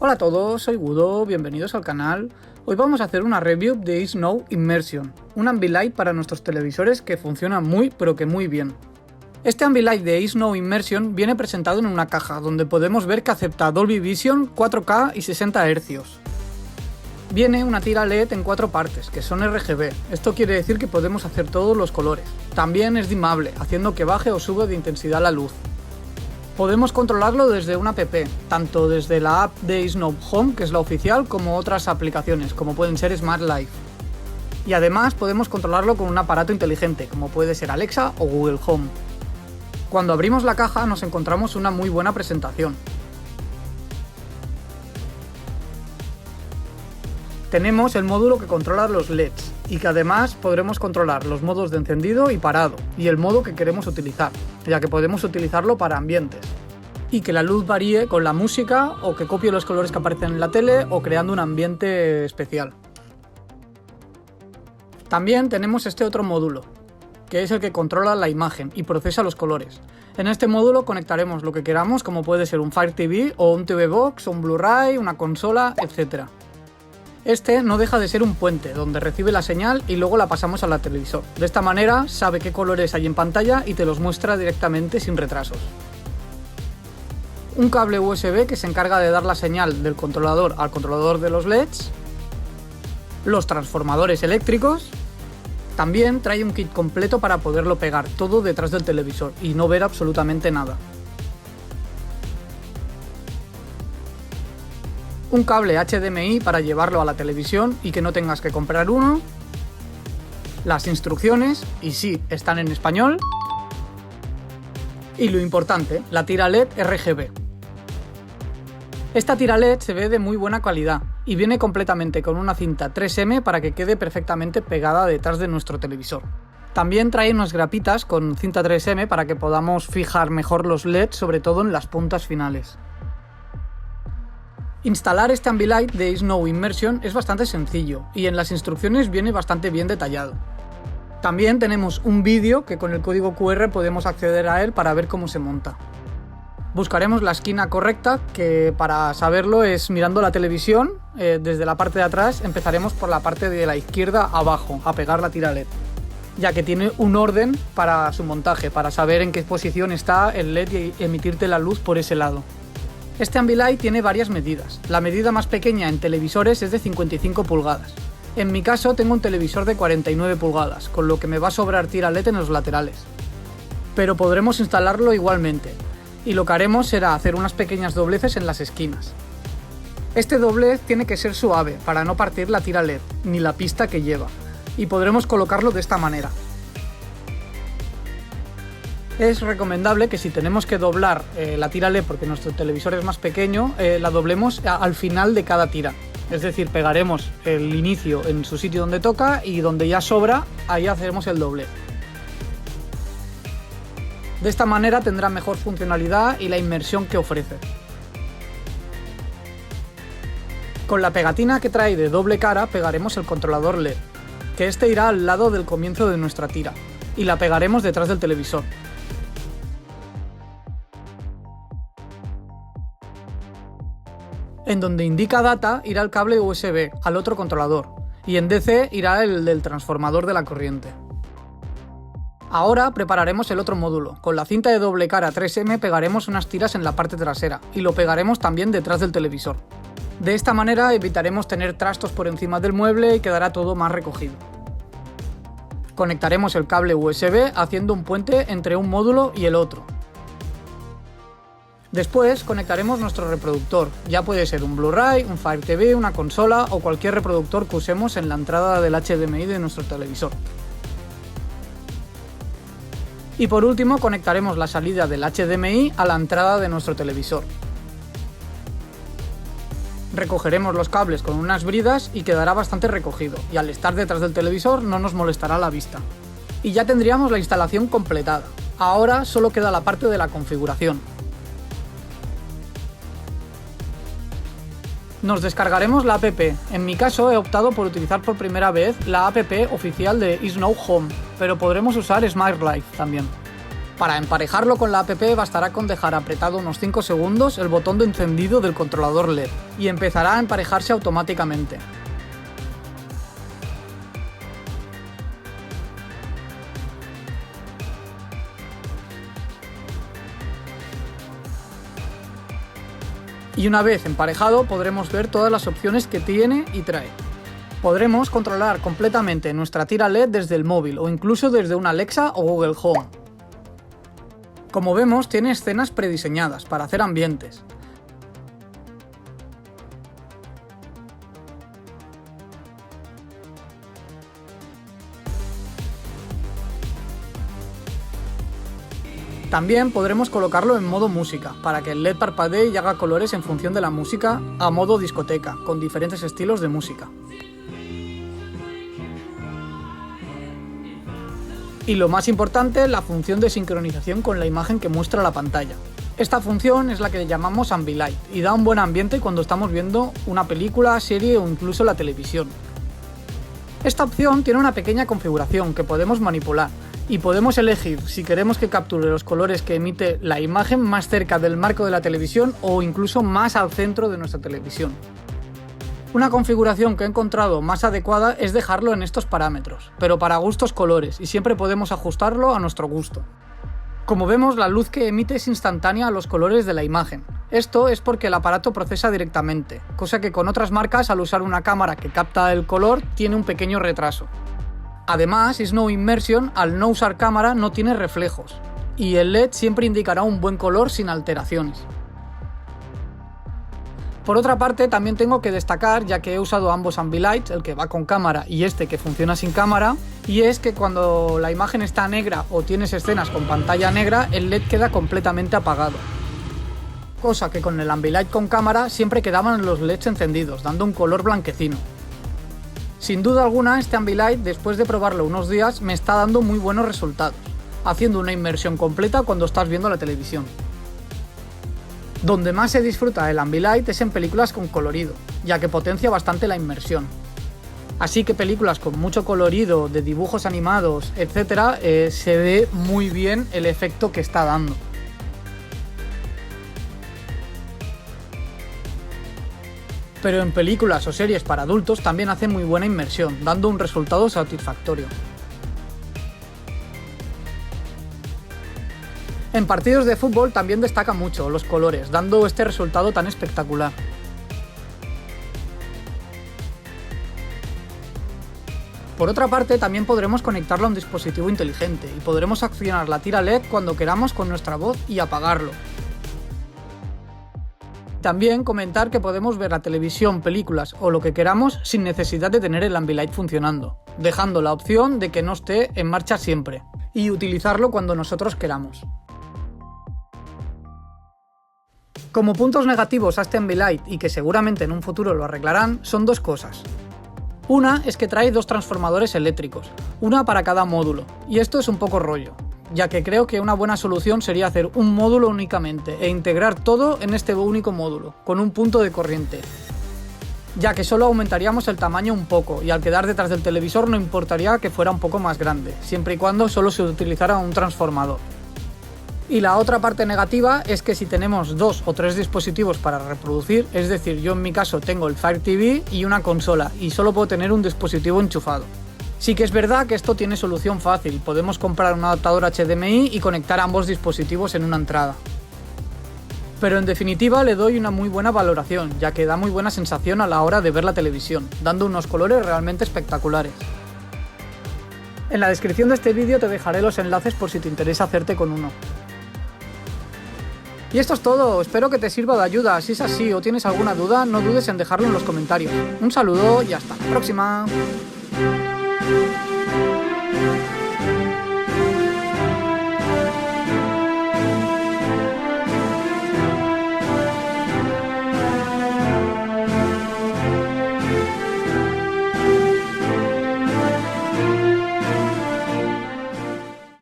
Hola a todos, soy Gudo, bienvenidos al canal. Hoy vamos a hacer una review de Snow Immersion, un Ambilight para nuestros televisores que funciona muy bien. Este Ambilight de Snow Immersion viene presentado en una caja donde podemos ver que acepta Dolby Vision, 4K y 60 Hz. Viene una tira LED en 4 partes, que son RGB, esto quiere decir que podemos hacer todos los colores. También es dimmable, haciendo que baje o sube de intensidad la luz. Podemos controlarlo desde una app, tanto desde la app de Snow Home, que es la oficial, como otras aplicaciones, como pueden ser Smart Life. Y además podemos controlarlo con un aparato inteligente, como puede ser Alexa o Google Home. Cuando abrimos la caja nos encontramos una muy buena presentación. Tenemos el módulo que controla los LEDs y que además podremos controlar los modos de encendido y parado y el modo que queremos utilizar, ya que podemos utilizarlo para ambientes. Y que la luz varíe con la música o que copie los colores que aparecen en la tele o creando un ambiente especial. También tenemos este otro módulo, que es el que controla la imagen y procesa los colores. En este módulo conectaremos lo que queramos, como puede ser un Fire TV o un TV Box, un Blu-ray, una consola, etc. Este no deja de ser un puente, donde recibe la señal y luego la pasamos a la televisor. De esta manera sabe qué colores hay en pantalla y te los muestra directamente sin retrasos. Un cable USB que se encarga de dar la señal del controlador al controlador de los LEDs. Los transformadores eléctricos. También trae un kit completo para poderlo pegar todo detrás del televisor y no ver absolutamente nada. Un cable HDMI para llevarlo a la televisión y que no tengas que comprar uno. Las instrucciones, y sí, están en español. Y lo importante, la tira LED RGB. Esta tira LED se ve de muy buena calidad y viene completamente con una cinta 3M para que quede perfectamente pegada detrás de nuestro televisor. También trae unas grapitas con cinta 3M para que podamos fijar mejor los LEDs, sobre todo en las puntas finales. Instalar este Ambilight de Snow Immersion es bastante sencillo y en las instrucciones viene bastante bien detallado. También tenemos un vídeo que con el código QR podemos acceder a él para ver cómo se monta. Buscaremos la esquina correcta, que para saberlo es mirando la televisión, desde la parte de atrás empezaremos por la parte de la izquierda abajo, a pegar la tira LED, ya que tiene un orden para su montaje, para saber en qué posición está el LED y emitirte la luz por ese lado. Este Ambilight tiene varias medidas. La medida más pequeña en televisores es de 55 pulgadas. En mi caso tengo un televisor de 49 pulgadas, con lo que me va a sobrar tira LED en los laterales. Pero podremos instalarlo igualmente, y lo que haremos será hacer unas pequeñas dobleces en las esquinas. Este doblez tiene que ser suave para no partir la tira LED, ni la pista que lleva, y podremos colocarlo de esta manera. Es recomendable que si tenemos que doblar la tira LED porque nuestro televisor es más pequeño, la doblemos al final de cada tira. Es decir, pegaremos el inicio en su sitio donde toca y donde ya sobra, ahí hacemos el doblez. De esta manera tendrá mejor funcionalidad y la inmersión que ofrece. Con la pegatina que trae de doble cara pegaremos el controlador LED, que este irá al lado del comienzo de nuestra tira, y la pegaremos detrás del televisor. En donde indica data irá el cable USB al otro controlador y en DC irá el del transformador de la corriente. Ahora prepararemos el otro módulo. Con la cinta de doble cara 3M pegaremos unas tiras en la parte trasera y lo pegaremos también detrás del televisor. De esta manera evitaremos tener trastos por encima del mueble y quedará todo más recogido. Conectaremos el cable USB haciendo un puente entre un módulo y el otro. Después conectaremos nuestro reproductor, ya puede ser un Blu-ray, un Fire TV, una consola o cualquier reproductor que usemos en la entrada del HDMI de nuestro televisor. Y por último conectaremos la salida del HDMI a la entrada de nuestro televisor. Recogeremos los cables con unas bridas y quedará bastante recogido, y al estar detrás del televisor no nos molestará la vista. Y ya tendríamos la instalación completada. Ahora solo queda la parte de la configuración. Nos descargaremos la app. En mi caso he optado por utilizar por primera vez la app oficial de Snow Home, pero podremos usar Smart Life también. Para emparejarlo con la app bastará con dejar apretado unos 5 segundos el botón de encendido del controlador LED y empezará a emparejarse automáticamente. Y una vez emparejado podremos ver todas las opciones que tiene y trae. Podremos controlar completamente nuestra tira LED desde el móvil o incluso desde una Alexa o Google Home. Como vemos, tiene escenas prediseñadas para hacer ambientes. También podremos colocarlo en modo música, para que el LED parpadee y haga colores en función de la música a modo discoteca, con diferentes estilos de música. Y lo más importante, la función de sincronización con la imagen que muestra la pantalla. Esta función es la que llamamos Ambilight y da un buen ambiente cuando estamos viendo una película, serie o incluso la televisión. Esta opción tiene una pequeña configuración que podemos manipular y podemos elegir si queremos que capture los colores que emite la imagen más cerca del marco de la televisión o incluso más al centro de nuestra televisión. Una configuración que he encontrado más adecuada es dejarlo en estos parámetros, pero para gustos colores y siempre podemos ajustarlo a nuestro gusto. Como vemos, la luz que emite es instantánea a los colores de la imagen. Esto es porque el aparato procesa directamente, cosa que con otras marcas al usar una cámara que capta el color tiene un pequeño retraso. Además, Snow Immersion al no usar cámara no tiene reflejos, y el LED siempre indicará un buen color sin alteraciones. Por otra parte, también tengo que destacar, ya que he usado ambos Ambilights, el que va con cámara y este que funciona sin cámara, y es que cuando la imagen está negra o tienes escenas con pantalla negra, el LED queda completamente apagado. Cosa que con el Ambilight con cámara siempre quedaban los LEDs encendidos, dando un color blanquecino. Sin duda alguna, este Ambilight, después de probarlo unos días, me está dando muy buenos resultados, haciendo una inmersión completa cuando estás viendo la televisión. Donde más se disfruta el Ambilight es en películas con colorido, ya que potencia bastante la inmersión. Así que películas con mucho colorido, de dibujos animados, etc., se ve muy bien el efecto que está dando. Pero en películas o series para adultos también hace muy buena inmersión, dando un resultado satisfactorio. En partidos de fútbol también destaca mucho los colores, dando este resultado tan espectacular. Por otra parte, también podremos conectarlo a un dispositivo inteligente y podremos accionar la tira LED cuando queramos con nuestra voz y apagarlo. También comentar que podemos ver la televisión, películas o lo que queramos sin necesidad de tener el Ambilight funcionando, dejando la opción de que no esté en marcha siempre y utilizarlo cuando nosotros queramos. Como puntos negativos a este Ambilight y que seguramente en un futuro lo arreglarán, son dos cosas. Una es que trae dos transformadores eléctricos, una para cada módulo, y esto es un poco rollo, ya que creo que una buena solución sería hacer un módulo únicamente e integrar todo en este único módulo, con un punto de corriente, ya que solo aumentaríamos el tamaño un poco y al quedar detrás del televisor no importaría que fuera un poco más grande, siempre y cuando solo se utilizara un transformador. Y la otra parte negativa es que si tenemos 2 o 3 dispositivos para reproducir, es decir, yo en mi caso tengo el Fire TV y una consola y solo puedo tener un dispositivo enchufado. Sí que es verdad que esto tiene solución fácil, podemos comprar un adaptador HDMI y conectar ambos dispositivos en una entrada. Pero en definitiva le doy una muy buena valoración, ya que da muy buena sensación a la hora de ver la televisión, dando unos colores realmente espectaculares. En la descripción de este vídeo te dejaré los enlaces por si te interesa hacerte con uno. Y esto es todo, espero que te sirva de ayuda. Si es así o tienes alguna duda, no dudes en dejarlo en los comentarios. Un saludo y hasta la próxima.